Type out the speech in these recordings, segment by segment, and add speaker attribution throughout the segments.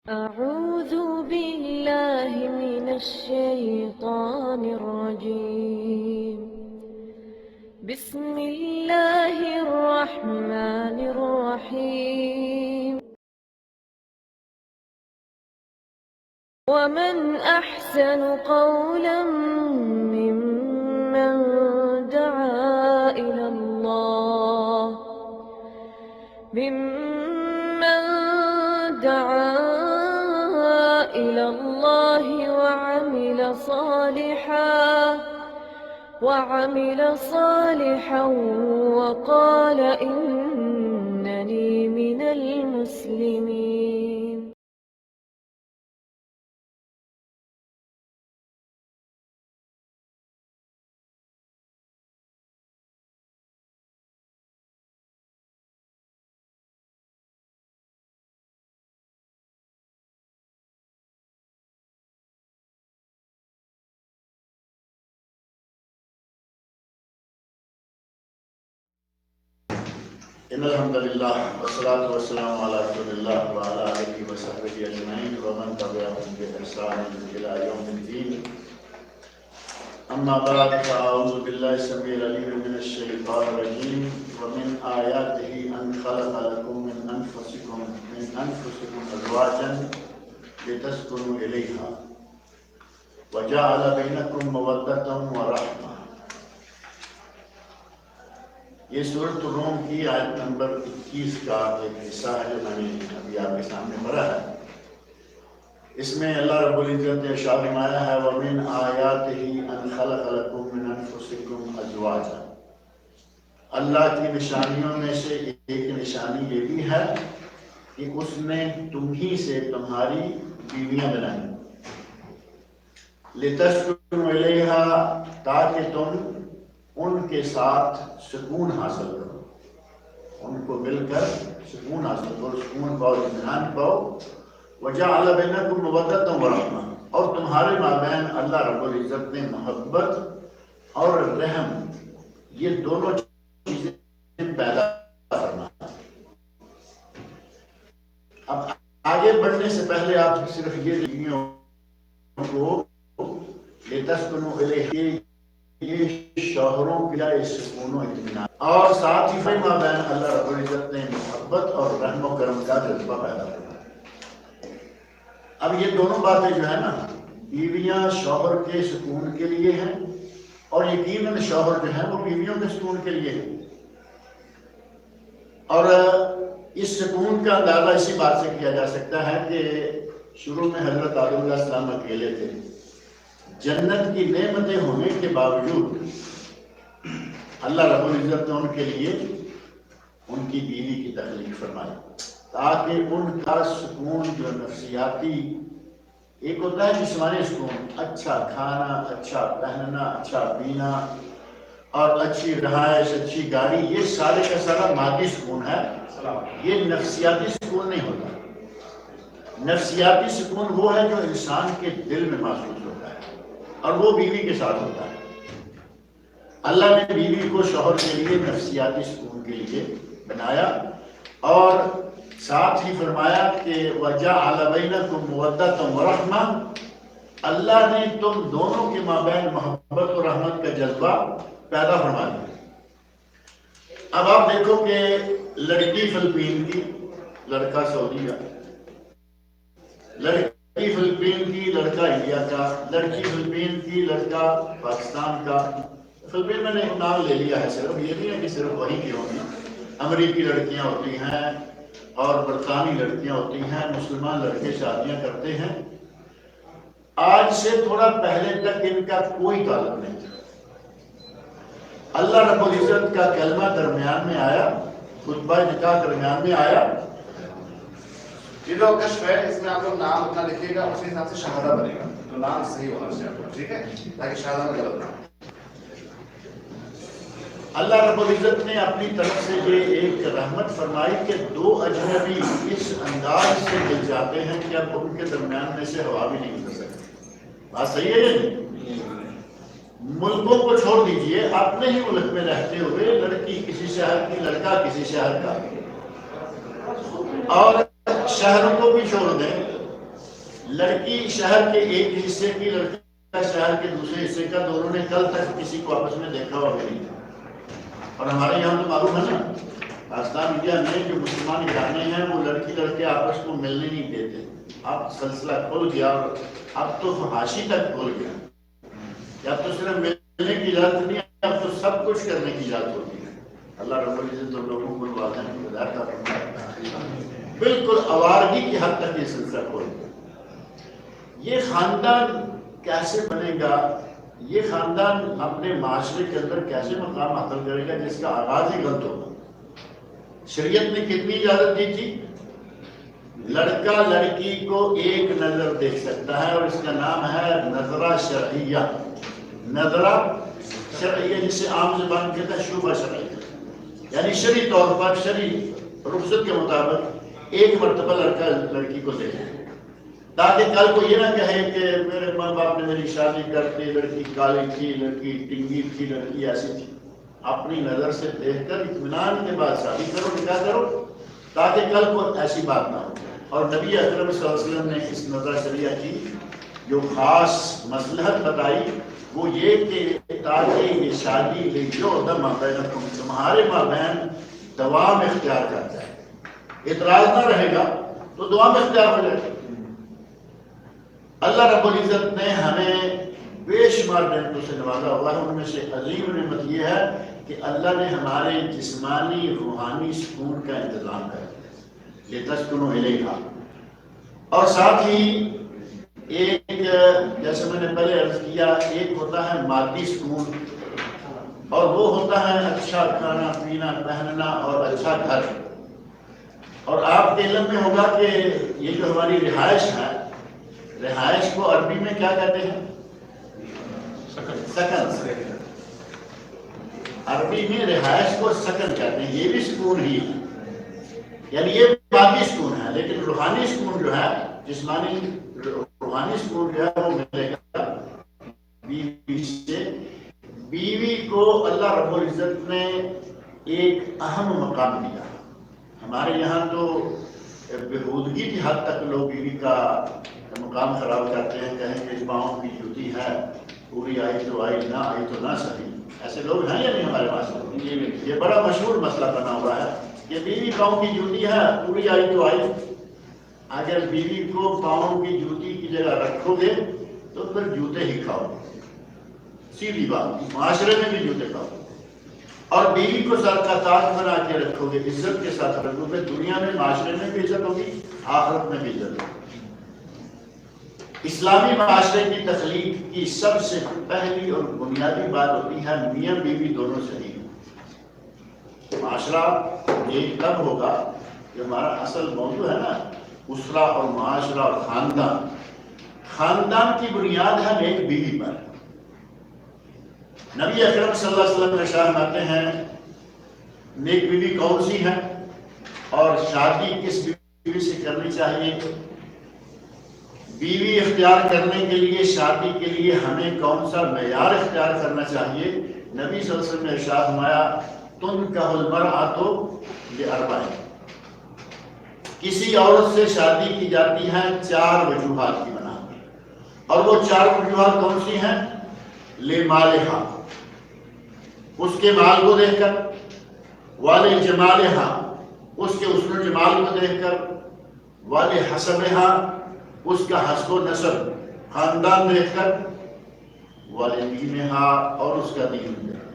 Speaker 1: أعوذ بالله من الشيطان الرجيم. بسم الله الرحمن الرحيم. ومن أحسن قولا ممن دعا إلى الله وعمل صالحا وقال إنني من المسلمين.
Speaker 2: ان الحمد للہ والصلاة والسلام علی رسول اللہ وعلی آلہ وصحبہ اجمعین ومن تبعهم بإحسان إلی یوم الدین. اما بعد فاعوذ باللہ السمیع العلیم من الشیطان الرجیم. ومن آیاتہ ان خلق لکم من انفسکم ازواجا لتسکنوا الیہا وجعل بینکم مودۃ ورحمہ. یہ سورۃ الروم کی آیت نمبر 21 کا ایک حصہ ہے جو میں نے ابھی آپ کے سامنے پڑھا ہے. اس میں اللہ رب العزت نے ارشاد فرمایا ہے وَمِنْ آیَاتِهِ أَنْ خَلَقَ لَكُم مِّنْ أَنفُسِكُمْ أَزْوَاجًا. اللہ کی نشانیوں میں سے ایک نشانی یہ بھی ہے کہ اس نے تم ہی سے تمہاری بیویاں بنائیں. لِتَسْكُنُوا إِلَيْهَا تاکہ تم ان کے ساتھ سکون حاصل کرو، ان کو مل کر سکون حاصل کرو، سکون پاؤ، اطمینان پاؤ. وَجَعَلَ بَيْنَكُمْ مَوَدَّةً وَرَحْمَةً. اور تمہارے مابین اللہ رب العزت نے محبت اور رحم یہ دونوں چیزیں پیدا کرنا. اب آگے بڑھنے سے پہلے آپ صرف یہ بیویوں کو لِتَسْكُنُوا إِلَيْهَا یہ شوہروں کے لیے سکون و اطمینان اور ساتھ ہی مابین اللہ رب العزت نے محبت اور رحم و کرم کا جذبہ پیدا کیا. اب یہ دونوں باتیں جو ہے نا، بیویاں شوہر کے سکون کے لیے ہیں اور یقیناً شوہر جو ہیں وہ بیویوں کے سکون کے لیے ہیں. اور اس سکون کا اندازہ اسی بات سے کیا جا سکتا ہے کہ شروع میں حضرت آدم علیہ السلام اکیلے تھے. جنت کی نعمتیں ہونے کے باوجود اللہ رب العزت نے ان کے لیے ان کی بیوی کی تخلیق فرمائی تاکہ ان کا سکون جو نفسیاتی، ایک ہوتا ہے جسمانی سکون، اچھا کھانا، اچھا پہننا، اچھا پینا اور اچھی رہائش، اچھی گاڑی، یہ سارے کا سارا مادی سکون ہے. یہ نفسیاتی سکون نہیں ہوتا. نفسیاتی سکون وہ ہے جو انسان کے دل میں محسوس ہوتا ہے اور وہ بیوی کے ساتھ ہوتا ہے. اللہ نے بیوی کو شوہر کے لیے نفسیاتی سکون کے لیے بنایا اور ساتھ ہی فرمایا کہ وَجَعَلَ بَيْنَكُمْ مَوَدَّةً وَرَحْمَةً. اللہ نے تم دونوں کے مابین محبت اور رحمت کا جذبہ پیدا فرما دیا. اب آپ دیکھو کہ لڑکی فلپین کی، لڑکا سعودی کا، لڑکی فلپین کی، لڑکا انڈیا کا، لڑکی فلپین کی، لڑکا پاکستان کا. فلپین میں نے نام لے لیا ہے، صرف یہ نہیں ہے کہ صرف وہی کی ہوگی. امریکی لڑکیاں ہوتی ہیں اور برطانوی لڑکیاں ہوتی ہیں. مسلمان لڑکے شادیاں کرتے ہیں. آج سے تھوڑا پہلے تک ان کا کوئی تعلق نہیں تھا. اللہ رب العزت کا کلمہ درمیان میں آیا، خطبہ نکاح درمیان میں آیا.
Speaker 3: یہ لوگ کشف ہے، اس میں آپ لوگ نام اپنا لکھیے گا، اسی حساب سے شہادہ بنے گا. تو نام صحیح ہونا چاہیے آپ کو، ٹھیک ہے، تاکہ شہادہ میں غلط نہ ہو.
Speaker 2: اللہ رب العزت نے اپنی طرف سے یہ ایک رحمت فرمائی کہ دو اجنبی اس انداز سے مل جاتے ہیں کہ اب ان کے درمیان میں سے ہوا بھی نہیں گزر سکتی. بات صحیح ہے یہ نہیں؟ ملکوں کو چھوڑ دیجئے، اپنے ہی ملک میں رہتے ہوئے لڑکی کسی شہر کی، لڑکا کسی شہر کا، اور شہروں کو بھی چھوڑ دیں، لڑکی شہر کے ایک حصے کی، لڑکا شہر کے دوسرے حصے کا، دونوں نے کل تک کسی کو آپس میں دیکھا ہوا بھی نہیں تھا۔ اور ہمارے یہاں تو معلوم ہے نا، پاکستان انڈیا میں جو مسلمان گھرانے ہیں وہ لڑکی لڑکے آپس کو ملنے نہیں دیتے۔ اب سلسلہ کھل گیا، اور اب تو فحاشی تک کھل گیا، اب تو صرف ملنے کی اجازت نہیں، اب تو سب کچھ کرنے کی اجازت ہوتی ہے۔ اللہ رب العزت ہم لوگوں کو والدین کی ہدایت عطا فرمائے۔ بالکل آوارگی کی حد تک یہ سلسلہ کھل گیا۔ یہ خاندان کیسے بنے گا، یہ خاندان اپنے معاشرے کے اندر کیسے مقام حاصل کرے گا جس کا آغاز ہی غلط ہوگا؟ شریعت نے کتنی اجازت دی تھی؟ لڑکا لڑکی کو ایک نظر دیکھ سکتا ہے، اور اس کا نام ہے نظرہ شرعیہ۔ نظرہ شرعیہ جسے عام زبان میں کہتا ہے شبہ شرعیہ، یعنی شرعی طور پر شرعی رخصت کے مطابق ایک مرتبہ لڑکا لڑکی کو دیکھے، تاکہ کل کو یہ نہ کہے کہ میرے ماں باپ نے میری شادی کرتی، لڑکی کالی تھی، لڑکی ٹنگی تھی، لڑکی ایسی تھی۔ اپنی نظر سے دیکھ کر اطمینان کے بعد شادی کرو، نکاح کرو، تاکہ کل کو ایسی بات نہ ہو۔ اور نبی اکرم صلی اللہ علیہ وسلم نے اس نظر شریعہ کی جو خاص مصلحت بتائی وہ یہ کہ تاکہ یہ شادی لیجودم بینکم، تمہارے مابین دوام اختیار کرتا ہے، اعتراض نہ رہے گا تو دوام اختیار ہو جائے گا۔ اللہ رب العزت نے ہمیں بے شمار نعمتوں سے نوازا ہوا ہے، ان میں سے عظیم نعمت یہ ہے کہ اللہ نے ہمارے جسمانی روحانی سکون کا انتظام کر دیا، لتسکنوا الیہا۔ اور ساتھ ہی ایک جیسے میں نے پہلے عرض کیا، ایک ہوتا ہے مادی سکون، اور وہ ہوتا ہے اچھا کھانا پینا پہننا اور اچھا گھر۔ اور آپ کے علم میں ہوگا کہ یہ جو ہماری رہائش ہے، رہائش کو عربی میں کیا کہتے ہیں؟ سکن۔ عربی میں رہائش کو سکن کہتے ہیں، یہ بھی سکون ہی ہے، یعنی یہ مادی سکون ہے، لیکن روحانی سکون جو ہے، جسمانی روحانی سکون جو ہے وہ ملے گا بیوی سے۔ بیوی کو اللہ رب العزت نے ایک اہم مقام دیا۔ ہمارے یہاں تو بہودگی کی حد تک لوگ بیوی کا مقام خراب کرتے ہیں، کہیں کہ پاؤں کی جوتی ہے، پوری آئی تو آئی، نہ آئی تو نہ صحیح۔ ایسے لوگ ہیں یا نہیں ہمارے پاس؟ یہ بڑا مشہور مسئلہ بنا ہوا ہے کہ بیوی پاؤں کی جوتی ہے، پوری آئی تو آئی۔ اگر بیوی کو پاؤں کی جوتی کی جگہ رکھو گے تو پھر جوتے ہی کھاؤ، سیدھی بات، معاشرے میں بھی جوتے کھاؤ۔ اور بیوی کو سر کا تاج بنا کے رکھو گے، عزت کے ساتھ رکھو گے، دنیا میں معاشرے میں بھی عزت ہوگی، آخرت میں بھی عزت ہوگی۔ اسلامی معاشرے کی تخلیق کی سب سے پہلی اور بنیادی بات ہوتی ہے میاں بیوی دونوں صحیح۔ معاشرہ ایک تب ہوگا جو ہمارا اصل موضوع ہے نا، اسرہ اور معاشرہ اور خاندان۔ خاندان کی بنیاد ہے نیک بیوی پر۔ نبی اکرم صلی اللہ علیہ وسلم ارشاد فرماتے ہیں نیک بیوی کون سی ہے اور شادی کس بیوی سے کرنی چاہیے۔ بیوی اختیار کرنے کے لیے، شادی کے لیے ہمیں کون سا معیار اختیار کرنا چاہیے؟ نبی صلی اللہ علیہ وسلم نے ارشاد فرمایا تنکح المرأۃ لأربع، کسی عورت سے شادی کی جاتی ہے 4 وجوہات کی بنا پر، اور وہ 4 وجوہات کون سی ہیں؟ لمالہا، اس کے مال کو دیکھ کر، ولجمالہا، اس کے حسن و جمال کو دیکھ کر، ولحسبہا، اس کا حسب و نسب خاندان دیکھ کر، ولدینہا، اور اس کا دین دیکھ کر۔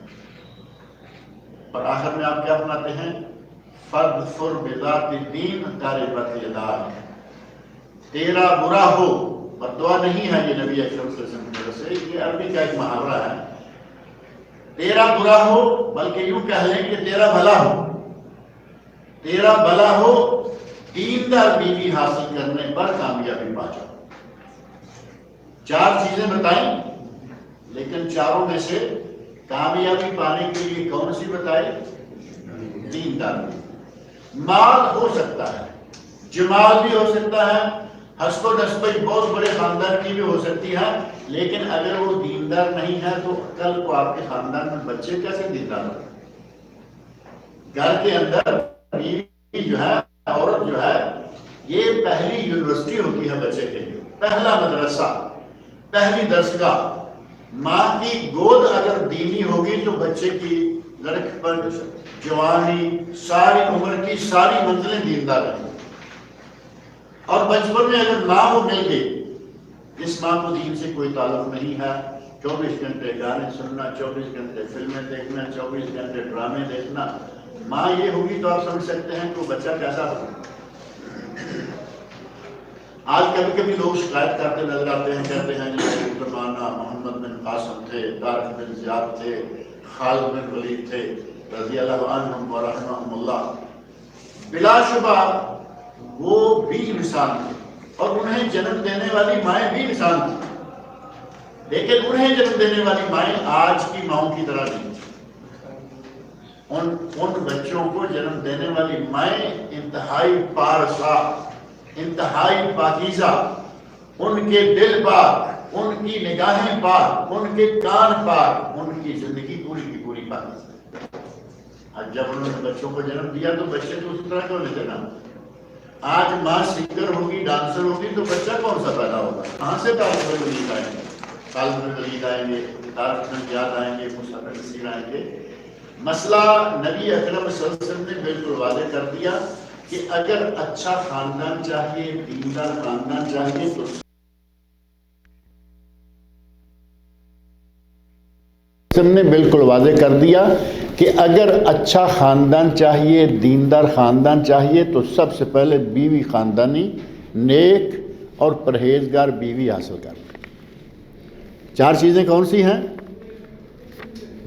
Speaker 2: اور آخر میں آپ کیا فرماتے ہیں؟ فاظفر بذات الدین تربت یداک، تیرا برا ہو، بدعا نہیں ہے یہ نبی اکرم صلی اللہ علیہ وسلم کی طرف سے، یہ عربی کا ایک محاورہ ہے۔ تیرا برا ہو، بلکہ یوں کہہ لیں کہ تیرا بھلا ہو، تیرا بھلا ہو، دیندار بیوی حاصل کرنے پر کامیابی پا جاؤ۔ 4 چیزیں بتائیں، لیکن چاروں میں سے کامیابی پانے کے لیے کون سی بتائی؟ دیندار بیوی۔ مال ہو سکتا ہے، جمال بھی ہو سکتا ہے، حسب و نسب بہت بڑے خاندان کی بھی ہو سکتی ہے، لیکن اگر وہ دیندار نہیں ہے تو کل کو آپ کے خاندان میں بچے کیسے دیندار ہو؟ گھر کے اندر بیوی جو ہے، عورت جو ہے، یہ پہلی یونیورسٹی ہوتی ہے بچے کے لیے، پہلا مدرسہ، پہلی درسگاہ۔ ماں کی گود اگر دینی ہوگی تو بچے کی لڑکپن، جوانی، ساری عمر کی ساری منزلیں دیندار رہیں گی۔ اور بچپن میں اگر ماں وہ مل گئی، جس ماں کو دین سے کوئی تعلق نہیں ہے، 24 گھنٹے گانے سننا، 24 گھنٹے فلمیں دیکھنا، 24 گھنٹے ڈرامے دیکھنا، ماں یہ ہوگی تو آپ سمجھ سکتے ہیں کہ وہ بچہ کیسا ہوگا۔ آج کبھی کبھی لوگ شکایت کرتے نظر آتے ہیں، کہتے ہیں جی زمانہ محمد بن قاسم تھے، طارق بن زیاد تھے، خالد بن ولید تھے رضی اللہ عنہم ورحمہم اللہ۔ بلا شبہ وہ بھی انسان تھے اور انہیں جنم دینے والی مائیں بھی انسان تھیں، لیکن انہیں جنم دینے والی مائیں آج کی ماؤں کی طرح نہیں تھیں۔ ان بچوں کو جنم دینے والی مائیں انتہائی پارسا، انتہائی پاکیزہ، ان کے دل پاک، ان کی نگاہیں پاک، ان کے کان پاک، ان کی زندگی پوری کی پوری پاکیزہ۔ آج جب انہوں نے بچوں کو جنم دیا تو بچے تو اس طرح کیوں نہیں دینا؟ آج ماں سنگر ہوگی، ڈانسر ہوگی تو بچہ کون سا پیدا ہوگا؟ کہاں سے طارق بن ولید آئیں گے، خالد بن ولید آئیں گے، طارق بن زیاد آئیں گے، مصعب بن نصیر آئیں گے؟ مسئلہ نبی اکرم صلی اللہ علیہ وسلم نے بالکل واضح کر دیا کہ اگر اچھا خاندان چاہیے، دیندار خاندان چاہیے تو ہم نے بالکل واضح کر دیا کہ اگر اچھا خاندان چاہیے، دیندار خاندان چاہیے تو سب سے پہلے بیوی خاندانی، نیک اور پرہیزگار بیوی حاصل کر۔ 4 چیزیں کون سی ہیں؟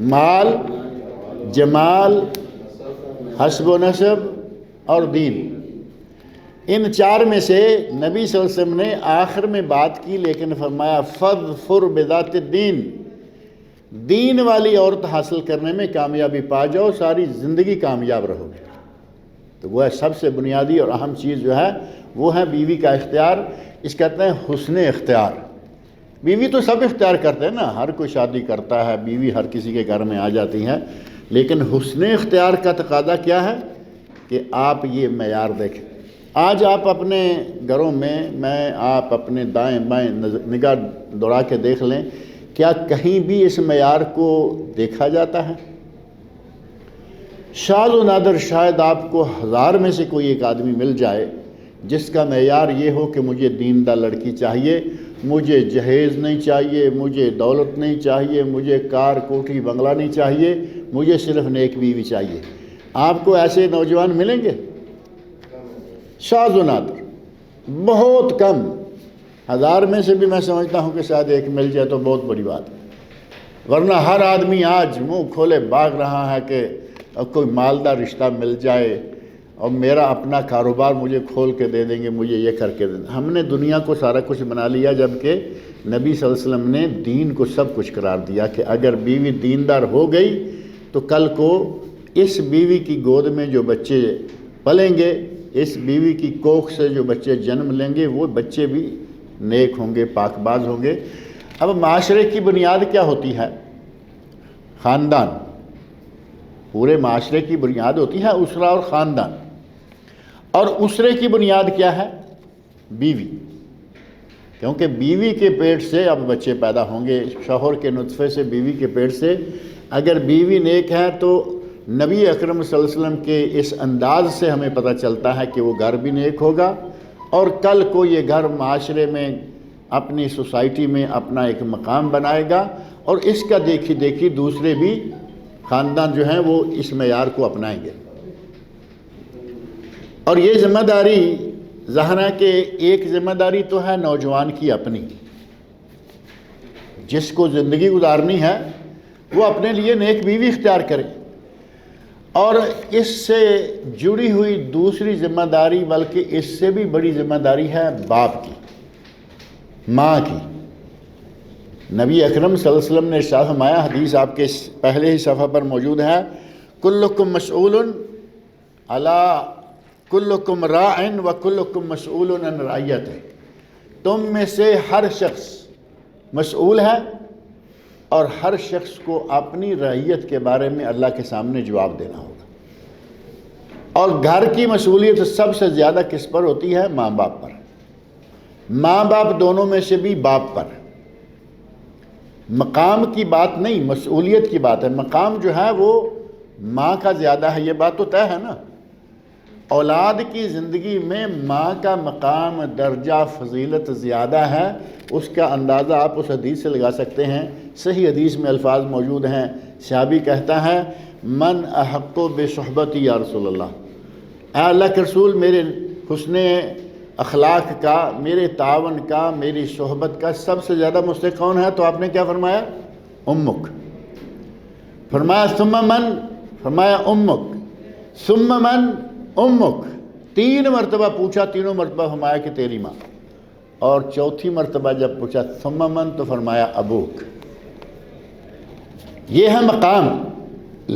Speaker 2: مال، جمال، حسب و نسب اور دین۔ ان 4 میں سے نبی صلی اللہ علیہ وسلم نے آخر میں بات کی، لیکن فرمایا فَاظْفُرْ بِذَاتِ الدِّین، دین والی عورت حاصل کرنے میں کامیابی پا جاؤ، ساری زندگی کامیاب رہو گے۔ تو وہ سب سے بنیادی اور اہم چیز جو ہے وہ ہے بیوی کا اختیار۔ اس کہتے ہیں حسن اختیار۔ بیوی تو سب اختیار کرتے ہیں نا، ہر کوئی شادی کرتا ہے، بیوی ہر کسی کے گھر میں آ جاتی ہے، لیکن حسن اختیار کا تقاضا کیا ہے کہ آپ یہ معیار دیکھیں۔ آج آپ اپنے گھروں میں آپ اپنے دائیں بائیں نگاہ دوڑا کے دیکھ لیں، کیا کہیں بھی اس معیار کو دیکھا جاتا ہے؟ شاذ و نادر شاید آپ کو 1000 میں سے کوئی ایک آدمی مل جائے جس کا معیار یہ ہو کہ مجھے دیندار لڑکی چاہیے، مجھے جہیز نہیں چاہیے، مجھے دولت نہیں چاہیے، مجھے کار کوٹھی بنگلہ نہیں چاہیے، مجھے صرف نیک بیوی چاہیے۔ آپ کو ایسے نوجوان ملیں گے؟ شاذ و نادر، بہت کم۔ 1000 میں سے بھی میں سمجھتا ہوں کہ شاید ایک مل جائے تو بہت بڑی بات ہے، ورنہ ہر آدمی آج منہ کھولے بھاگ رہا ہے کہ کوئی مالدار رشتہ مل جائے اور میرا اپنا کاروبار مجھے کھول کے دے دیں گے، مجھے یہ کر کے دیں گے۔ ہم نے دنیا کو سارا کچھ بنا لیا، جبکہ نبی صلی اللہ علیہ وسلم نے دین کو سب کچھ قرار دیا کہ اگر بیوی دیندار ہو گئی تو کل کو اس بیوی کی گود میں جو بچے پلیں گے، اس بیوی کی کوکھ سے جو بچے جنم لیں گے، وہ بچے بھی نیک ہوں گے، پاک باز ہوں گے۔ اب معاشرے کی بنیاد کیا ہوتی ہے؟ خاندان۔ پورے معاشرے کی بنیاد ہوتی ہے اسرہ اور خاندان، اور اسرے کی بنیاد کیا ہے؟ بیوی، کیونکہ بیوی کے پیٹ سے اب بچے پیدا ہوں گے، شوہر کے نطفے سے، بیوی کے پیٹ سے۔ اگر بیوی نیک ہے تو نبی اکرم صلی اللہ علیہ وسلم کے اس انداز سے ہمیں پتہ چلتا ہے کہ وہ گھر بھی نیک ہوگا، اور کل کو یہ گھر معاشرے میں، اپنی سوسائٹی میں اپنا ایک مقام بنائے گا، اور اس کا دیکھی دیکھی دوسرے بھی خاندان جو ہیں وہ اس معیار کو اپنائیں گے۔ اور یہ ذمہ داری ظاہر ہے کہ ایک ذمہ داری تو ہے نوجوان کی اپنی، جس کو زندگی گزارنی ہے وہ اپنے لیے نیک بیوی اختیار کرے، اور اس سے جڑی ہوئی دوسری ذمہ داری، بلکہ اس سے بھی بڑی ذمہ داری ہے باپ کی، ماں کی۔ نبی اکرم صلی اللہ علیہ وسلم نے ارشاد فرمایا، حدیث آپ کے پہلے ہی صفحہ پر موجود ہے، کلکم مسئول کلکم راعٍ وکلکم مسئول عن رعیتہ، تم میں سے ہر شخص مسئول ہے اور ہر شخص کو اپنی رعیت کے بارے میں اللہ کے سامنے جواب دینا ہوگا۔ اور گھر کی مصولیت سب سے زیادہ کس پر ہوتی ہے؟ ماں باپ پر۔ ماں باپ دونوں میں سے بھی باپ پر۔ مقام کی بات نہیں، مسئولیت کی بات ہے۔ مقام جو ہے وہ ماں کا زیادہ ہے، یہ بات تو طے ہے نا۔ اولاد کی زندگی میں ماں کا مقام، درجہ، فضیلت زیادہ ہے۔ اس کا اندازہ آپ اس حدیث سے لگا سکتے ہیں، صحیح حدیث میں الفاظ موجود ہیں۔ صحابی کہتا ہے من احق بصحبتی یا رسول اللہ، اے اللہ کے رسول میرے حسن اخلاق کا، میرے تعاون کا، میری صحبت کا سب سے زیادہ مستحق کون ہے؟ تو آپ نے کیا فرمایا؟ امک۔ فرمایا ثم من؟ فرمایا امک۔ ثم من؟ امک۔ 3 مرتبہ پوچھا، تینوں مرتبہ فرمایا کہ تیری ماں، اور چوتھی مرتبہ جب پوچھا ثم من تو فرمایا ابوک۔ یہ ہے مقام،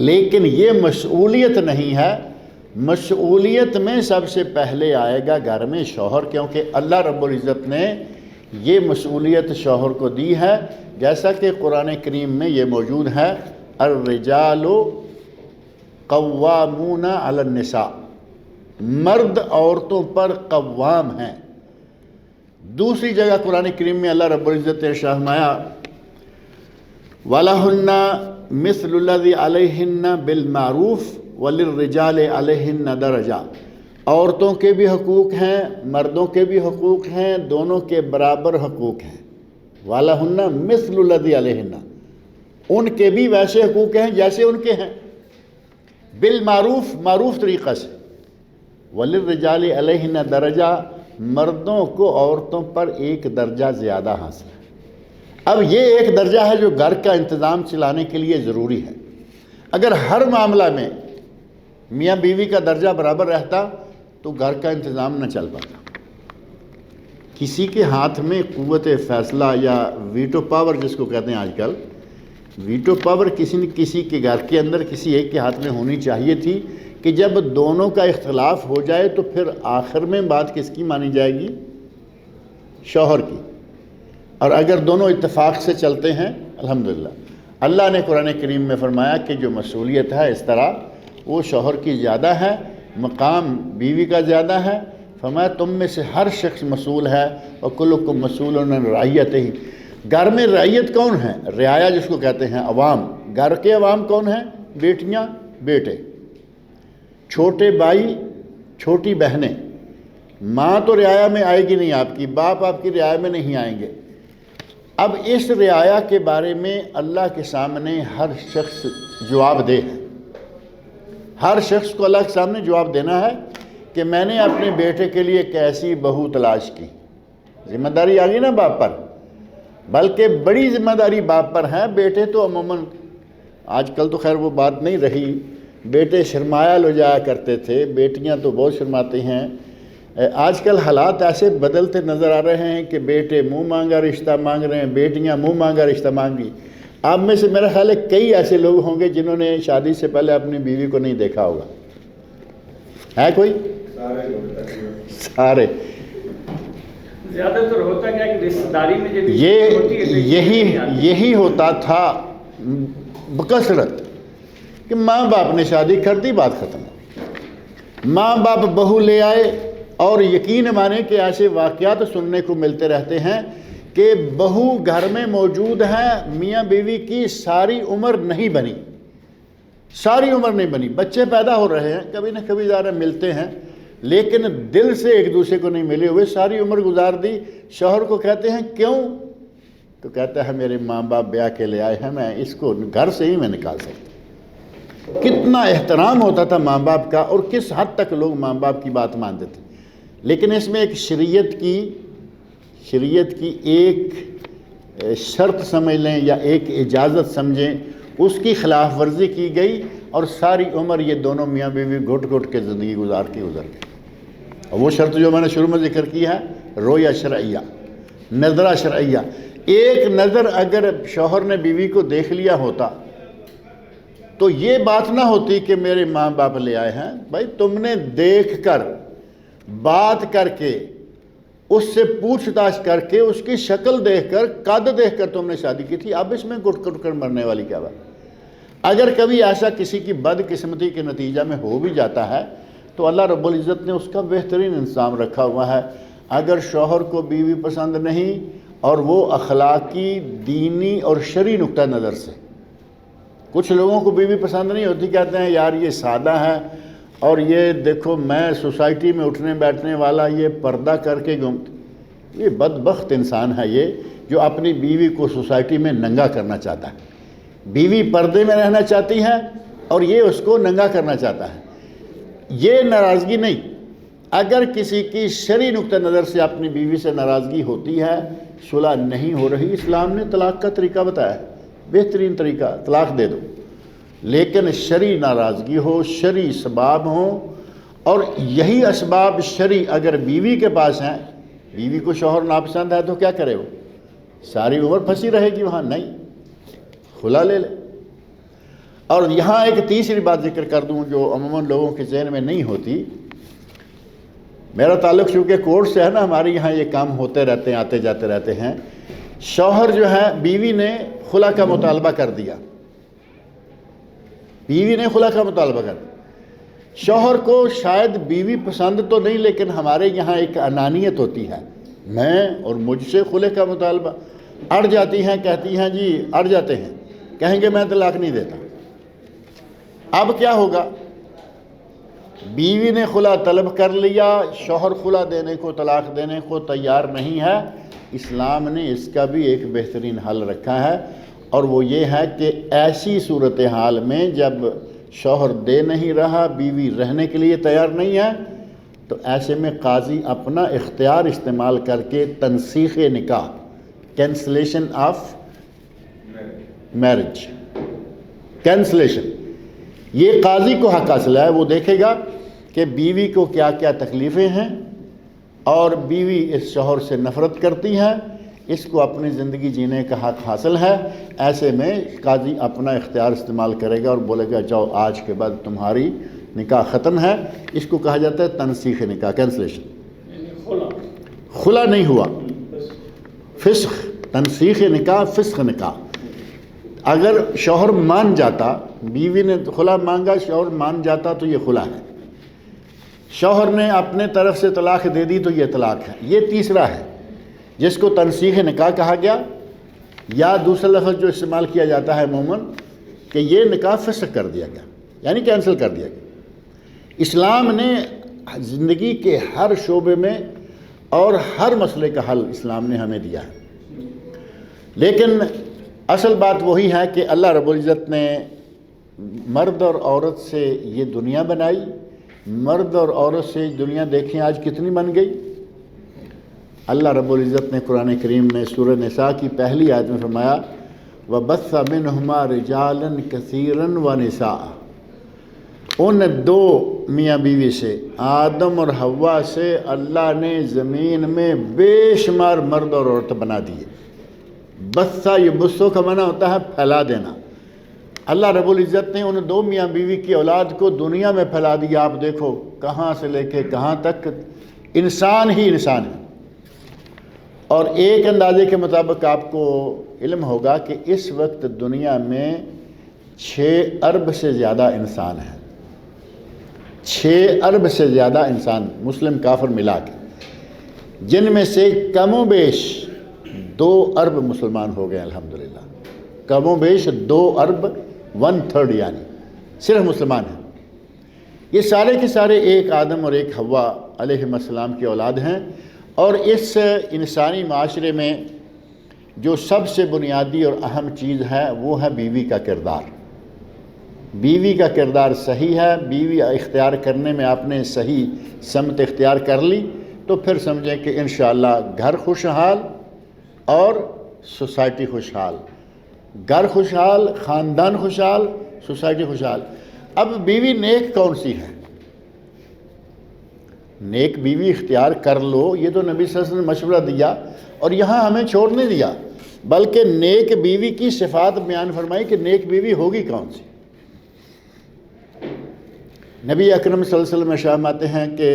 Speaker 2: لیکن یہ مسئولیت نہیں ہے۔ مسئولیت میں سب سے پہلے آئے گا گھر میں شوہر، کیونکہ اللہ رب العزت نے یہ مسئولیت شوہر کو دی ہے، جیسا کہ قرآن کریم میں یہ موجود ہے الرجال قوامون علی النساء، مرد عورتوں پر قوام ہیں۔ دوسری جگہ قرآن کریم میں اللہ رب العزت نے ارشاد فرمایا وَلَهُنَّ مِثْلُ الَّذِي عَلَيْهِنَّ بِالْمَعْرُوفِ وَلِلرِّجَالِ عَلَيْهِنَّ دَرَجَةٌ، عورتوں کے بھی حقوق ہیں، مردوں کے بھی حقوق ہیں، دونوں کے برابر حقوق ہیں۔ وَلَهُنَّ مِثْلُ الَّذِي عَلَيْهِنَّ، ان کے بھی ویسے حقوق ہیں جیسے ان کے ہیں، بالمعروف، معروف طریقہ سے۔ وَلِلرِّجَالِ عَلَيْهِنَّ دَرَجَةٌ، مردوں کو عورتوں پر ایک درجہ زیادہ حاصل ہے۔ اب یہ ایک درجہ ہے جو گھر کا انتظام چلانے کے لیے ضروری ہے۔ اگر ہر معاملہ میں میاں بیوی کا درجہ برابر رہتا تو گھر کا انتظام نہ چل پاتا۔ کسی کے ہاتھ میں قوت فیصلہ یا ویٹو پاور جس کو کہتے ہیں آج کل، ویٹو پاور کسی نہ کسی کے گھر کے اندر کسی ایک کے ہاتھ میں ہونی چاہیے تھی کہ جب دونوں کا اختلاف ہو جائے تو پھر آخر میں بات کس کی مانی جائے گی؟ شوہر کی۔ اور اگر دونوں اتفاق سے چلتے ہیں الحمدللہ۔ اللہ نے قرآن کریم میں فرمایا کہ جو مسئولیت ہے اس طرح وہ شوہر کی زیادہ ہے، مقام بیوی کا زیادہ ہے۔ فرمایا تم میں سے ہر شخص مسئول ہے، وَكُلُّكُمْ مَسْئُولٌ عَنْ رَعِيَّتِهِ۔ گھر میں رعیت کون ہے؟ رعایا جس کو کہتے ہیں عوام۔ گھر کے عوام کون ہیں؟ بیٹیاں، بیٹے، چھوٹے بھائی، چھوٹی بہنیں۔ ماں تو رعایا میں آئے گی نہیں آپ کی، باپ آپ کی رعایا میں نہیں آئیں گے۔ اب اس رعایا کے بارے میں اللہ کے سامنے ہر شخص جواب دہ ہے۔ ہر شخص کو اللہ کے سامنے جواب دینا ہے کہ میں نے اپنے بیٹے کے لیے کیسی بہو تلاش کی۔ ذمہ داری آ گئی نا باپ پر، بلکہ بڑی ذمہ داری باپ پر ہے۔ بیٹے تو عموماً آج کل تو خیر وہ بات نہیں رہی، بیٹے شرمایہ ہو جایا کرتے تھے، بیٹیاں تو بہت شرماتی ہیں۔ آج کل حالات ایسے بدلتے نظر آ رہے ہیں کہ بیٹے منہ مانگا رشتہ مانگ رہے ہیں، بیٹیاں منہ مانگا رشتہ مانگی۔ آپ میں سے میرا خیال ہے کئی ایسے لوگ ہوں گے جنہوں نے شادی سے پہلے اپنی بیوی کو نہیں دیکھا ہوگا، ہے کوئی؟ سارے
Speaker 4: زیادہ تر ہوتا کیا کہ رشتہ داری میں جب
Speaker 2: یہی ہوتا تھا بکثرت کہ ماں باپ نے شادی کر دی، بات ختم۔ ماں باپ بہو لے آئے، اور یقین مانے کہ ایسے واقعات سننے کو ملتے رہتے ہیں کہ بہو گھر میں موجود ہے، میاں بیوی کی ساری عمر نہیں بنی، ساری عمر نہیں بنی، بچے پیدا ہو رہے ہیں، کبھی نہ کبھی ذرا ملتے ہیں، لیکن دل سے ایک دوسرے کو نہیں ملے ہوئے، ساری عمر گزار دی۔ شوہر کو کہتے ہیں کیوں؟ تو کہتا ہے میرے ماں باپ بیاہ کے لے آئے ہیں، میں اس کو گھر سے ہی میں نکال سکتا۔ کتنا احترام ہوتا تھا ماں باپ کا، اور کس حد تک لوگ ماں باپ کی بات مانتے تھے۔ لیکن اس میں ایک شریعت کی ایک شرط سمجھ لیں یا ایک اجازت سمجھیں، اس کی خلاف ورزی کی گئی، اور ساری عمر یہ دونوں میاں بیوی گھٹ گھٹ کے زندگی گزار گئے۔ اور وہ شرط جو میں نے شروع میں ذکر کی ہے، رویا شرعیہ، نظرہ شرعیہ۔ ایک نظر اگر شوہر نے بیوی کو دیکھ لیا ہوتا تو یہ بات نہ ہوتی کہ میرے ماں باپ لے آئے ہیں۔ بھائی تم نے دیکھ کر، بات کر کے، اس سے پوچھ تاچھ کر کے، اس کی شکل دیکھ کر، قد دیکھ کر تم نے شادی کی تھی، اب اس میں گٹ گٹ کر مرنے والی کیا بات؟ اگر کبھی ایسا کسی کی بد قسمتی کے نتیجہ میں ہو بھی جاتا ہے تو اللہ رب العزت نے اس کا بہترین انتظام رکھا ہوا ہے. اگر شوہر کو بیوی پسند نہیں اور وہ اخلاقی، دینی اور شرعی نقطہ نظر سے، کچھ لوگوں کو بیوی پسند نہیں ہوتی، کہتے ہیں یار یہ سادہ ہے اور یہ دیکھو میں سوسائٹی میں اٹھنے بیٹھنے والا، یہ پردہ کر کے گھومتا. یہ بدبخت انسان ہے یہ جو اپنی بیوی کو سوسائٹی میں ننگا کرنا چاہتا ہے. بیوی پردے میں رہنا چاہتی ہے اور یہ اس کو ننگا کرنا چاہتا ہے. یہ ناراضگی نہیں. اگر کسی کی شرعی نقطہ نظر سے اپنی بیوی سے ناراضگی ہوتی ہے، صلح نہیں ہو رہی، اسلام نے طلاق کا طریقہ بتایا ہے، بہترین طریقہ، طلاق دے دو. لیکن شرعی ناراضگی ہو، شرعی اسباب ہوں، اور یہی اسباب شرعی اگر بیوی کے پاس ہیں، بیوی کو شوہر ناپسند ہے تو کیا کرے؟ وہ ساری عمر پھنسی رہے گی وہاں؟ نہیں، خلا لے لے. اور یہاں ایک تیسری بات ذکر کر دوں جو عموماً لوگوں کے ذہن میں نہیں ہوتی. میرا تعلق چونکہ کورٹ سے ہے نا، ہمارے یہاں یہ کام ہوتے رہتے ہیں، آتے جاتے رہتے ہیں. شوہر جو ہے، بیوی نے خلا کا مطالبہ کر دیا، بیوی نے خلا کا مطالبہ کر دیا. شوہر کو شاید بیوی پسند تو نہیں، لیکن ہمارے یہاں ایک انانیت ہوتی ہے، میں اور مجھ سے خلے کا مطالبہ. اڑ جاتی ہیں، کہتی ہیں جی، اڑ جاتے ہیں، کہیں گے میں طلاق نہیں دیتا. اب کیا ہوگا؟ بیوی نے خلا طلب کر لیا، شوہر خلا دینے کو، طلاق دینے کو تیار نہیں ہے. اسلام نے اس کا بھی ایک بہترین حل رکھا ہے، اور وہ یہ ہے کہ ایسی صورتحال میں جب شوہر دے نہیں رہا، بیوی رہنے کے لیے تیار نہیں ہے، تو ایسے میں قاضی اپنا اختیار استعمال کر کے تنسیخ نکاح، کینسلیشن آف میرج، کینسلیشن، یہ قاضی کو حق حاصل ہے. وہ دیکھے گا کہ بیوی کو کیا کیا تکلیفیں ہیں، اور بیوی اس شوہر سے نفرت کرتی ہے، اس کو اپنی زندگی جینے کا حق حاصل ہے. ایسے میں قاضی اپنا اختیار استعمال کرے گا اور بولے گا جاؤ آج کے بعد تمہاری نکاح ختم ہے. اس کو کہا جاتا ہے تنسیخ نکاح، کینسلیشن. خلا نہیں ہوا، فسخ، تنسیخ نکاح، فسخ نکاح. اگر شوہر مان جاتا، بیوی نے خلا مانگا، شوہر مان جاتا تو یہ خلا ہے. شوہر نے اپنے طرف سے طلاق دے دی تو یہ طلاق ہے. یہ تیسرا ہے جس کو تنسیخ نکاح کہا گیا، یا دوسرا لفظ جو استعمال کیا جاتا ہے عموماً کہ یہ نکاح فسخ کر دیا گیا، یعنی کینسل کر دیا گیا. اسلام نے زندگی کے ہر شعبے میں اور ہر مسئلے کا حل اسلام نے ہمیں دیا ہے. لیکن اصل بات وہی ہے کہ اللہ رب العزت نے مرد اور عورت سے یہ دنیا بنائی. مرد اور عورت سے دنیا دیکھیں آج کتنی بن گئی. اللہ رب العزت نے قرآن کریم میں سورہ نساء کی پہلی آیت میں فرمایا وَبَثَّ مِنْهُمَا رِجَالًا كَثِيرًا وَنِسَاءً. ان دو میاں بیوی سے، آدم اور حوا سے، اللہ نے زمین میں بے شمار مرد اور عورت بنا دیے. بثہ، یہ بثوں کا معنی ہوتا ہے پھیلا دینا. اللہ رب العزت نے ان دو میاں بیوی کی اولاد کو دنیا میں پھیلا دیا. آپ دیکھو کہاں سے لے کے کہاں تک انسان ہی انسان ہے. اور ایک اندازے کے مطابق آپ کو علم ہوگا کہ اس وقت دنیا میں 6 ارب سے زیادہ انسان ہیں. 6 ارب سے زیادہ انسان، مسلم کافر ملا کے، جن میں سے کم و بیش 2 ارب مسلمان ہو گئے الحمدللہ. کم و بیش 2 ارب 1/3 یعنی صرف مسلمان ہیں. یہ سارے کے سارے ایک آدم اور ایک حوا علیہ السلام کی اولاد ہیں. اور اس انسانی معاشرے میں جو سب سے بنیادی اور اہم چیز ہے وہ ہے بیوی کا کردار. بیوی کا کردار صحیح ہے، بیوی اختیار کرنے میں آپ نے صحیح سمت اختیار کر لی تو پھر سمجھیں کہ انشاءاللہ گھر خوشحال اور سوسائٹی خوشحال. گھر خوشحال، خاندان خوشحال، سوسائٹی خوشحال. اب بیوی نیک کون سی ہے؟ نیک بیوی اختیار کر لو، یہ تو نبی صلی اللہ علیہ وسلم نے مشورہ دیا اور یہاں ہمیں چھوڑ نہیں دیا، بلکہ نیک بیوی کی صفات بیان فرمائی کہ نیک بیوی ہوگی کون سی. نبی اکرم صلی اللہ علیہ وسلم فرماتے ہیں کہ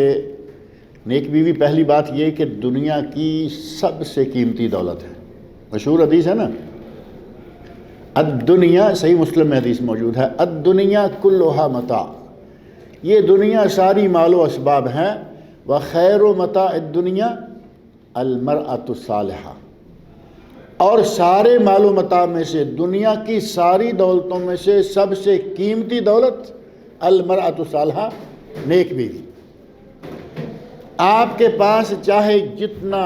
Speaker 2: نیک بیوی پہلی بات یہ کہ دنیا کی سب سے قیمتی دولت ہے. مشہور حدیث ہے نا، الدنیا، صحیح مسلم میں حدیث موجود ہے، الدنیا کلھا متاع. یہ دنیا ساری مال و اسباب ہیں، وخیر متاع الدنیا المرأۃ الصالحہ، اور سارے مال و متاع میں سے، دنیا کی ساری دولتوں میں سے سب سے قیمتی دولت المرأۃ الصالحہ، نیک بیوی۔ آپ کے پاس چاہے جتنا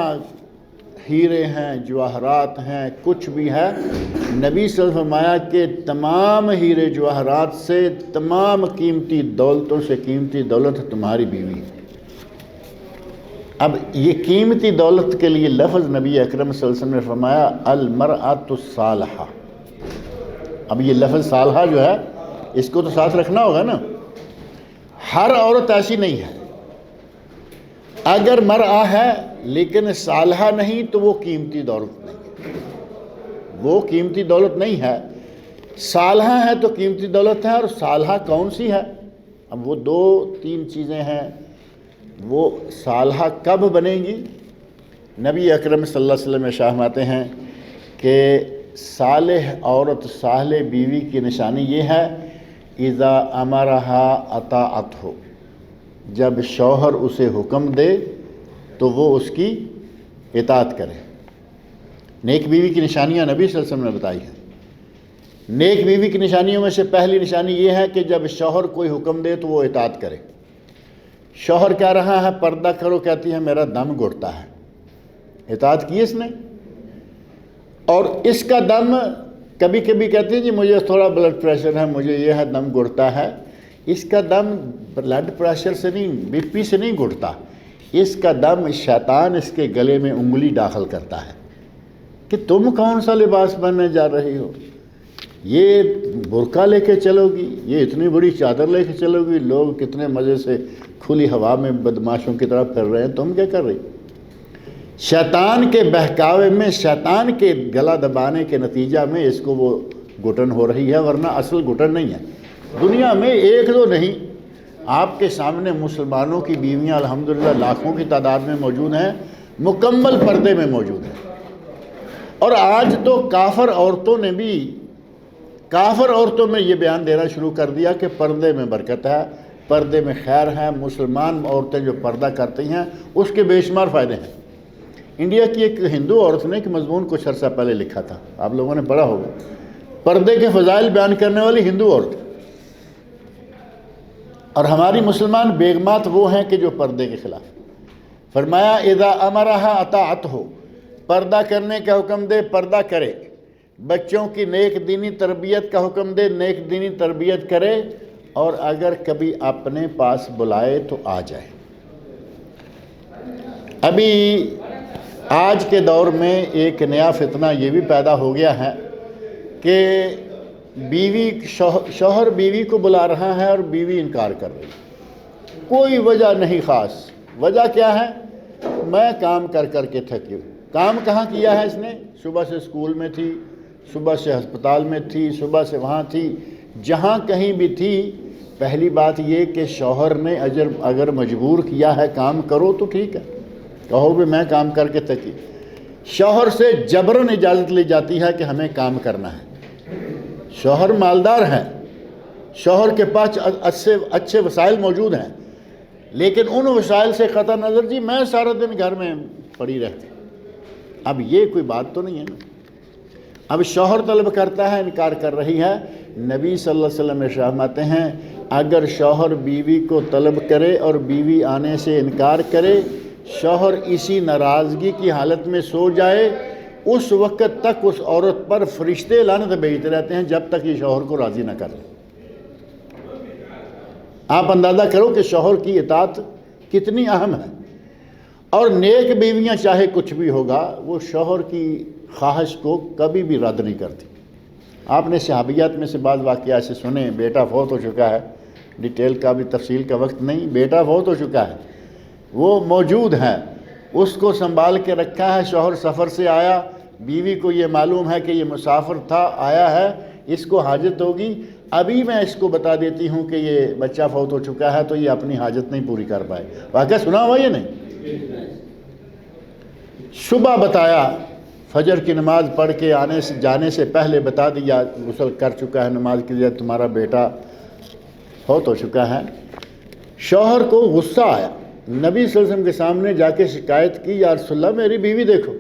Speaker 2: ہیرے ہیں، جواہرات ہیں، کچھ بھی ہے، نبی صلی اللہ علیہ وسلم فرمایا کہ تمام ہیرے جواہرات سے، تمام قیمتی دولتوں سے قیمتی دولت تمہاری بیوی ہے۔ اب یہ قیمتی دولت کے لیے لفظ نبی اکرم صلی اللہ علیہ وسلم نے فرمایا المرأۃ الصالحہ۔ اب یہ لفظ صالحہ جو ہے اس کو تو ساتھ رکھنا ہوگا نا، ہر عورت ایسی نہیں ہے۔ اگر مرأہ ہے لیکن صالحہ نہیں تو وہ قیمتی دولت نہیں ہے، وہ قیمتی دولت نہیں ہے۔ صالحہ ہے تو قیمتی دولت ہے، اور صالحہ کون سی ہے؟ اب وہ دو تین چیزیں ہیں۔ وہ صالحہ کب بنے گی؟ نبی اکرم صلی اللہ علیہ وسلم ارشاد فرماتے ہیں کہ صالح عورت، صالح بیوی کی نشانی یہ ہے اذا امرہا اطاعتہ، جب شوہر اسے حکم دے تو وہ اس کی اطاعت کرے۔ نیک بیوی کی نشانیاں نبی صلی اللہ علیہ وسلم نے بتائی ہیں۔ نیک بیوی کی نشانیوں میں سے پہلی نشانی یہ ہے کہ جب شوہر کوئی حکم دے تو وہ اطاعت کرے۔ شوہر کہہ رہا ہے پردہ کرو، کہتی ہے میرا دم گھٹتا ہے، اطاعت کی اس نے۔ اور اس کا دم کبھی کبھی کہتی ہے جی مجھے تھوڑا بلڈ پریشر ہے، مجھے یہ ہے، دم گھٹتا ہے۔ اس کا دم بلڈ پریشر سے نہیں، بی پی سے نہیں گھٹتا، اس کا دم شیطان اس کے گلے میں انگلی داخل کرتا ہے کہ تم کون سا لباس پہننے جا رہی ہو، یہ برقع لے کے چلو گی، یہ اتنی بڑی چادر لے کے چلو گی، لوگ کتنے مزے سے کھلی ہوا میں بدماشوں کی طرف پھر رہے ہیں، تم کیا کر رہی؟ شیطان کے بہکاوے میں، شیطان کے گلا دبانے کے نتیجہ میں اس کو وہ گھٹن ہو رہی ہے، ورنہ اصل گھٹن نہیں ہے۔ دنیا میں ایک دو نہیں، آپ کے سامنے مسلمانوں کی بیویاں الحمدللہ لاکھوں کی تعداد میں موجود ہیں، مکمل پردے میں موجود ہیں۔ اور آج تو کافر عورتوں نے بھی، کافر عورتوں میں یہ بیان دینا شروع کر دیا کہ پردے میں برکت ہے، پردے میں خیر ہے، مسلمان عورتیں جو پردہ کرتی ہیں اس کے بے شمار فائدے ہیں۔ انڈیا کی ایک ہندو عورت نے ایک مضمون کچھ عرصہ پہلے لکھا تھا، آپ لوگوں نے پڑھا ہوگا، پردے کے فضائل بیان کرنے والی ہندو عورت۔ اور ہماری مسلمان بیگمات وہ ہیں کہ جو پردے کے خلاف۔ فرمایا اذا امرہا اطاعتہ، پردہ کرنے کا حکم دے پردہ کرے، بچوں کی نیک دینی تربیت کا حکم دے نیک دینی تربیت کرے، اور اگر کبھی اپنے پاس بلائے تو آ جائے۔ ابھی آج کے دور میں ایک نیا فتنہ یہ بھی پیدا ہو گیا ہے کہ بیوی، شوہر بیوی کو بلا رہا ہے اور بیوی انکار کر رہی ہے، کوئی وجہ نہیں خاص۔ وجہ کیا ہے؟ میں کام کر کر کے تھکی ہوں۔ کام کہاں کیا ہے اس نے؟ صبح سے اسکول میں تھی، صبح سے ہسپتال میں تھی، صبح سے وہاں تھی، جہاں کہیں بھی تھی۔ پہلی بات یہ کہ شوہر نے اگر مجبور کیا ہے کام کرو تو ٹھیک ہے، کہو بھی میں کام کر کے تھکی۔ شوہر سے جبراً اجازت لی جاتی ہے کہ ہمیں کام کرنا ہے۔ شوہر مالدار ہے، شوہر کے پاس اچھے وسائل موجود ہیں، لیکن ان وسائل سے قطع نظر جی میں سارا دن گھر میں پڑی رہتی۔ اب یہ کوئی بات تو نہیں ہے نا۔ اب شوہر طلب کرتا ہے، انکار کر رہی ہے۔ نبی صلی اللہ علیہ وسلم ارشاد فرماتے ہیں اگر شوہر بیوی کو طلب کرے اور بیوی آنے سے انکار کرے، شوہر اسی ناراضگی کی حالت میں سو جائے، اس وقت تک اس عورت پر فرشتے لعنت بھیجتے رہتے ہیں جب تک یہ شوہر کو راضی نہ کر لے۔ آپ اندازہ کرو کہ شوہر کی اطاعت کتنی اہم ہے۔ اور نیک بیویاں چاہے کچھ بھی ہوگا وہ شوہر کی خواہش کو کبھی بھی رد نہیں کرتی۔ آپ نے صحابیات میں سے بعض واقعات سے سنے، بیٹا فوت ہو چکا ہے، ڈیٹیل کا بھی تفصیل کا وقت نہیں، بیٹا فوت ہو چکا ہے، وہ موجود ہے، اس کو سنبھال کے رکھا ہے، شوہر سفر سے آیا، بیوی کو یہ معلوم ہے کہ یہ مسافر تھا، آیا ہے، اس کو حاجت ہوگی، ابھی میں اس کو بتا دیتی ہوں کہ یہ بچہ فوت ہو چکا ہے تو یہ اپنی حاجت نہیں پوری کر پائے۔ واقعہ سنا ہوا یہ نہیں؟ صبح بتایا، فجر کی نماز پڑھ کے جانے سے پہلے بتا دیا، غسل کر چکا ہے، نماز کے لیے تمہارا بیٹا فوت ہو چکا ہے۔ شوہر کو غصہ آیا، نبی صلی اللہ علیہ وسلم کے سامنے جا کے شکایت کی، یا رسول اللہ میری بیوی دیکھو.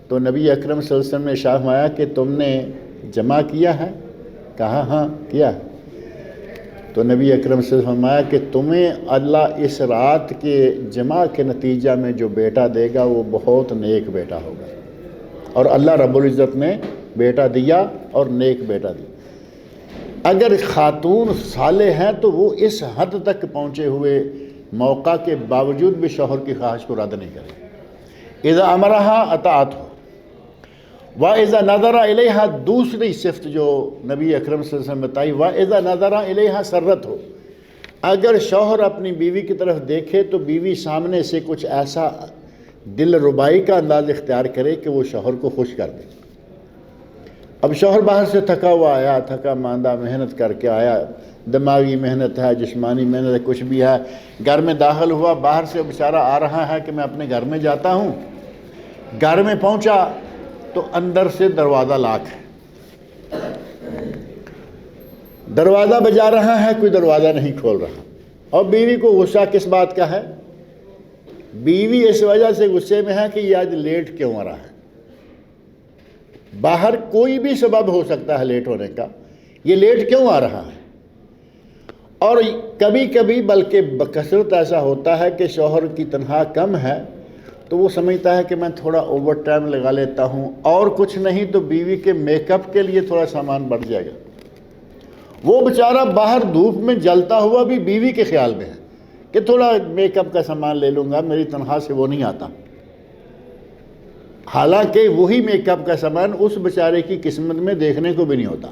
Speaker 2: تو نبی اکرم صلی اللہ علیہ وسلم نے ارشاد فرمایا کہ تم نے جمع کیا ہے؟ کہا ہاں کیا ہے. تو نبی اکرم صلی اللہ علیہ وسلم نے فرمایا کہ تمہیں اللہ اس رات کے جمع کے نتیجہ میں جو بیٹا دے گا وہ بہت نیک بیٹا ہوگا. اور اللہ رب العزت نے بیٹا دیا اور نیک بیٹا دیا. اگر خاتون صالح ہیں تو وہ اس حد تک پہنچے ہوئے موقع کے باوجود بھی شوہر کی خواہش کو رد نہیں کرے. اذا امرہا اطاعتہ وَإِذَا نَظَرَ إِلَيْهَا، دوسری صفت جو نبی اکرم صلی اللہ علیہ وسلم بتائی، وَإِذَا نَظَرَ إِلَيْهَا سَرَّتْهُ، اگر شوہر اپنی بیوی کی طرف دیکھے تو بیوی سامنے سے کچھ ایسا دل ربائی کا انداز اختیار کرے کہ وہ شوہر کو خوش کر دے. اب شوہر باہر سے تھکا ہوا آیا، تھکا ماندہ محنت کر کے آیا، دماغی محنت ہے، جسمانی محنت ہے، کچھ بھی ہے، گھر میں داخل ہوا، باہر سے بیچارہ آ رہا ہے کہ میں اپنے گھر میں جاتا ہوں. گھر میں پہنچا تو اندر سے دروازہ لاک ہے، دروازہ بجا رہا ہے، کوئی دروازہ نہیں کھول رہا. اور بیوی کو غصہ کس بات کا ہے؟ بیوی اس وجہ سے غصے میں ہے کہ یہ آج لیٹ کیوں آ رہا ہے. باہر کوئی بھی سبب ہو سکتا ہے لیٹ ہونے کا، یہ لیٹ کیوں آ رہا ہے. اور کبھی کبھی بلکہ بکثرت ایسا ہوتا ہے کہ شوہر کی تنخواہ کم ہے تو وہ سمجھتا ہے کہ میں تھوڑا اوور ٹائم لگا لیتا ہوں، اور کچھ نہیں تو بیوی کے میک اپ کے لیے تھوڑا سامان بڑھ جائے گا. وہ بیچارہ باہر دھوپ میں جلتا ہوا بھی بیوی کے خیال میں ہے کہ تھوڑا میک اپ کا سامان لے لوں گا، میری تنخواہ سے وہ نہیں آتا. حالانکہ وہی میک اپ کا سامان اس بیچارے کی قسمت میں دیکھنے کو بھی نہیں ہوتا.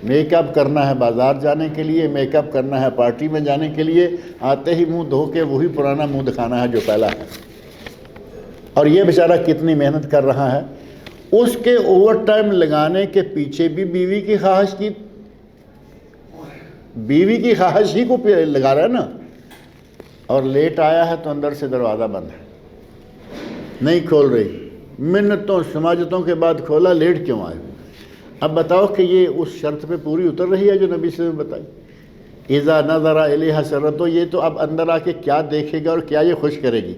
Speaker 2: میک اپ کرنا ہے بازار جانے کے لیے، میک اپ کرنا ہے پارٹی میں جانے کے لیے، آتے ہی منہ دھو کے وہی پرانا منہ دکھانا ہے جو پہلا ہے. اور یہ بیچارہ کتنی محنت کر رہا ہے. اس کے اوور ٹائم لگانے کے پیچھے بھی بیوی کی خواہش ہی کو لگا رہا ہے نا. اور لیٹ آیا ہے تو اندر سے دروازہ بند ہے، نہیں کھول رہی، منتوں سماجتوں کے بعد کھولا، لیٹ کیوں آئے. اب بتاؤ کہ یہ اس شرط پہ پوری اتر رہی ہے جو نبی صلی اللہ علیہ وسلم بتائی. اذا نظر الیہا سرۃ، یہ تو اب اندر آ کے کیا دیکھے گا اور کیا یہ خوش کرے گی.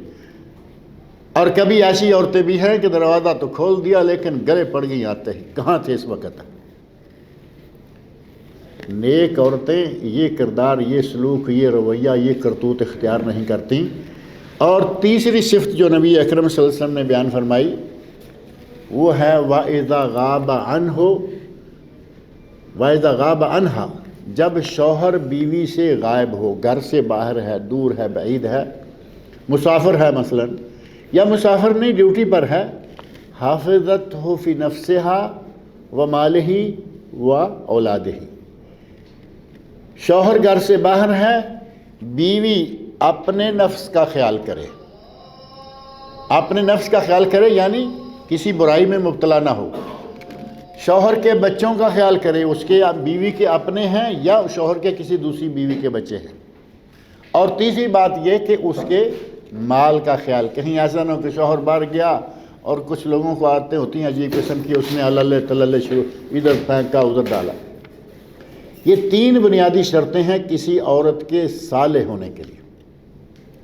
Speaker 2: اور کبھی ایسی عورتیں بھی ہیں کہ دروازہ تو کھول دیا لیکن گلے پڑ گئی آتے ہی، کہاں تھے اس وقت. نیک عورتیں یہ کردار، یہ سلوک، یہ رویہ، یہ کرتوت اختیار نہیں کرتی. اور تیسری صفت جو نبی اکرم صلی اللہ علیہ وسلم نے بیان فرمائی وہ ہے وَإِذَا غَابَ عَنْهُ وَإِذَا غَابَ عَنْهَا، جب شوہر بیوی سے غائب ہو، گھر سے باہر ہے، دور ہے، بعید ہے، مسافر ہے مثلا، یا مسافر نہیں ڈیوٹی پر ہے، حافظتہ فی نفسہا ومالہ واولادہ، شوہر گھر سے باہر ہے، بیوی اپنے نفس کا خیال کرے، اپنے نفس کا خیال کرے یعنی کسی برائی میں مبتلا نہ ہو. شوہر کے بچوں کا خیال کرے، اس کے بیوی کے اپنے ہیں یا شوہر کے کسی دوسری بیوی کے بچے ہیں. اور تیسری بات یہ کہ اس کے مال کا خیال، کہیں ایسا نہ ہو کہ شوہر باہر گیا اور کچھ لوگوں کو عادتیں ہوتی ہیں عجیب قسم کی، اس نے اللہ تللے شروع، ادھر پھینکا ادھر ڈالا. یہ 3 بنیادی شرطیں ہیں کسی عورت کے صالح ہونے کے لیے.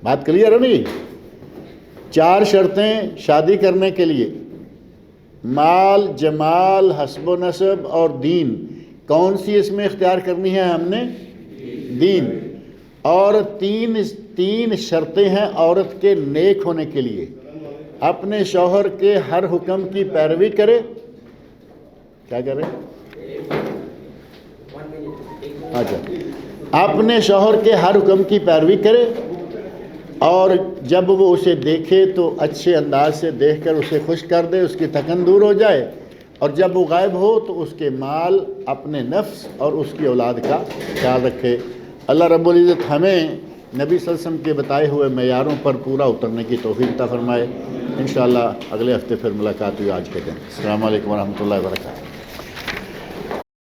Speaker 2: بات کلیئر ہے نہیں؟ 4 شرطیں شادی کرنے کے لیے: مال، جمال، حسب و نسب اور دین. کون سی اس میں اختیار کرنی ہے ہم نے؟ دین. اور 3 شرطیں ہیں عورت کے نیک ہونے کے لیے: اپنے شوہر کے ہر حکم کی پیروی کرے. کیا کرے؟ اچھا، اپنے شوہر کے ہر حکم کی پیروی کرے، اور جب وہ اسے دیکھے تو اچھے انداز سے دیکھ کر اسے خوش کر دے، اس کی تھکن دور ہو جائے. اور جب وہ غائب ہو تو اس کے مال، اپنے نفس اور اس کی اولاد کا خیال رکھے. اللہ رب العزت ہمیں نبی صلی اللہ علیہ وسلم کے بتائے ہوئے معیاروں پر پورا اترنے کی توفیق عطا فرمائے. انشاءاللہ اگلے ہفتے پھر ملاقات ہوئی. آج کے دن السلام علیکم ورحمۃ اللہ وبرکاتہ.